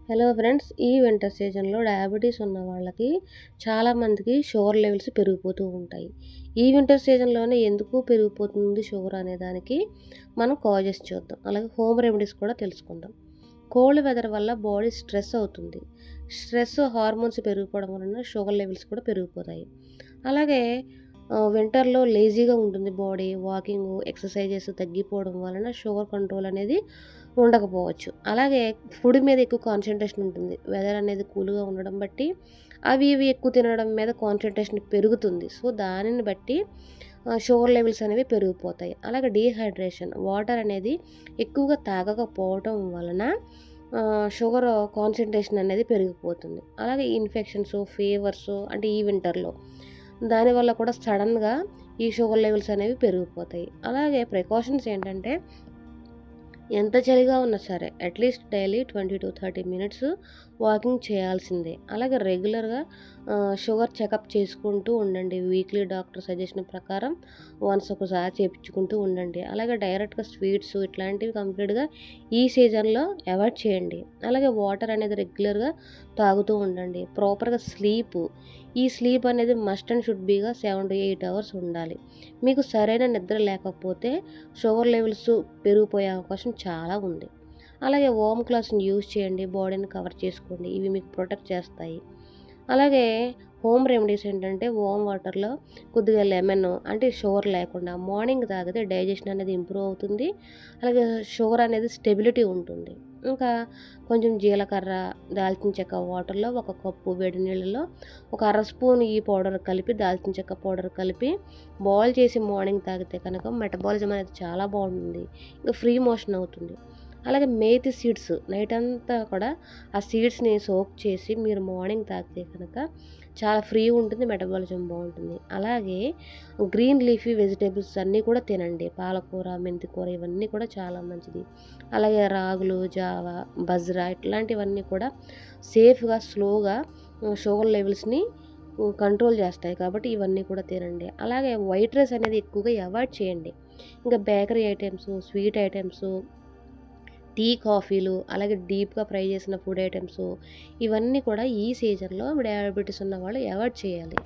Hello friends, ఈ winter సీజన్లో diabetes ఉన్న వాళ్ళకి చాలామందికి షుగర్ లెవెల్స్ పెరిగిపోతూ ఉంటాయి. ఈ వింటర్ సీజన్లోనే ఎందుకు పెరిగిపోతుంది షుగర్ అనే దానికి మనం కాజెస్ చూద్దాం. అలాగే హోమ్ రెమెడీస్ కూడా తెలుసుకుందాం. కోల్డ్ వెదర్ వల్ల బాడీ స్ట్రెస్ అవుతుంది. స్ట్రెస్ హార్మోన్స్ పెరిగిపోవడం వలన షుగర్ లెవెల్స్ కూడా పెరిగిపోతాయి. అలాగే వింటర్లో లేజీగా ఉంటుంది బాడీ. వాకింగ్, ఎక్సర్సైజెస్ తగ్గిపోవడం వలన షుగర్ కంట్రోల్ అనేది ఉండకపోవచ్చు. అలాగే ఫుడ్ మీద ఎక్కువ కాన్సంట్రేషన్ ఉంటుంది. వెదర్ అనేది కూల్గా ఉండడం బట్టి అవి ఇవి ఎక్కువ తినడం మీద కాన్సంట్రేషన్ పెరుగుతుంది. సో దానిని బట్టి షుగర్ లెవెల్స్ అనేవి పెరిగిపోతాయి. అలాగే డీహైడ్రేషన్, వాటర్ అనేది ఎక్కువగా తాగకపోవటం వలన షుగర్ కాన్సంట్రేషన్ అనేది పెరిగిపోతుంది. అలాగే ఇన్ఫెక్షన్స్, ఫీవర్స్ అంటే ఈ వింటర్లో దానివల్ల కూడా సడన్గా ఈ షుగర్ లెవెల్స్ అనేవి పెరిగిపోతాయి. అలాగే ప్రికాషన్స్ ఏంటంటే, ఎంత చలిగా ఉన్నా సరే అట్లీస్ట్ డైలీ 20-30 మినిట్స్ వాకింగ్ చేయాల్సిందే. అలాగే రెగ్యులర్గా షుగర్ చెకప్ చేసుకుంటూ ఉండండి. వీక్లీ డాక్టర్ సజెషన్ ప్రకారం వన్స్ ఒకసారి చేయించుకుంటూ ఉండండి. అలాగే డైరెక్ట్గా స్వీట్స్ ఇట్లాంటివి కంప్లీట్గా ఈ సీజన్లో అవాయిడ్ చేయండి. అలాగే వాటర్ అనేది రెగ్యులర్గా తాగుతూ ఉండండి. ప్రాపర్గా ఈ స్లీప్ అనేది మస్ట్ అండ్ షుడ్ బీగా 7 to 8 అవర్స్ ఉండాలి. మీకు సరైన నిద్ర లేకపోతే షుగర్ లెవెల్స్ పెరిగిపోయే అవకాశం చాలా ఉంది. అలాగే వార్మ్ క్లాత్స్ని యూజ్ చేయండి. బాడీని కవర్ చేసుకోండి. ఇవి మీకు ప్రొటెక్ట్ చేస్తాయి. అలాగే హోమ్ రెమెడీస్ ఏంటంటే, వార్మ్ వాటర్లో కొద్దిగా లెమన్ అంటే షుగర్ లేకుండా మార్నింగ్ తాగితే డైజెషన్ అనేది ఇంప్రూవ్ అవుతుంది. అలాగే షుగర్ అనేది స్టెబిలిటీ ఉంటుంది. ఇంకా కొంచెం జీలకర్ర, దాల్చిన చెక్క వాటర్లో 1 కప్పు వేడి నీళ్ళలో ఒక అర స్పూన్ ఈ పౌడర్ కలిపి, దాల్చిన చెక్క పౌడర్ కలిపి బాయిల్ చేసి మార్నింగ్ తాగితే కనుక మెటబాలిజం అనేది చాలా బాగుంటుంది. ఇంకా ఫ్రీ మోషన్ అవుతుంది. అలాగే మేతి సీడ్స్ నైట్ అంతా కూడా ఆ సీడ్స్ని సోక్ చేసి మీరు మార్నింగ్ తాగితే కనుక చాలా ఫ్రీ ఉంటుంది, మెటబాలిజం బాగుంటుంది. అలాగే గ్రీన్ లీఫీ వెజిటేబుల్స్ అన్నీ కూడా తినండి. పాలకూర, మెంతికూర ఇవన్నీ కూడా చాలా మంచిది. అలాగే రాగులు, జావ, బజ్రా ఇట్లాంటివన్నీ కూడా సేఫ్గా, స్లోగా షుగర్ లెవెల్స్ని కంట్రోల్ చేస్తాయి. కాబట్టి ఇవన్నీ కూడా తినండి. అలాగే వైట్ రైస్ అనేది ఎక్కువగా అవాయిడ్ చేయండి. ఇంకా bakery items, sweet items, tea, కాఫీలు, అలాగే డీప్గా ఫ్రై చేసిన ఫుడ్ ఐటమ్స్ ఇవన్నీ కూడా ఈ సీజన్లో డయాబెటీస్ ఉన్న వాళ్ళు అవాయిడ్ చేయాలి.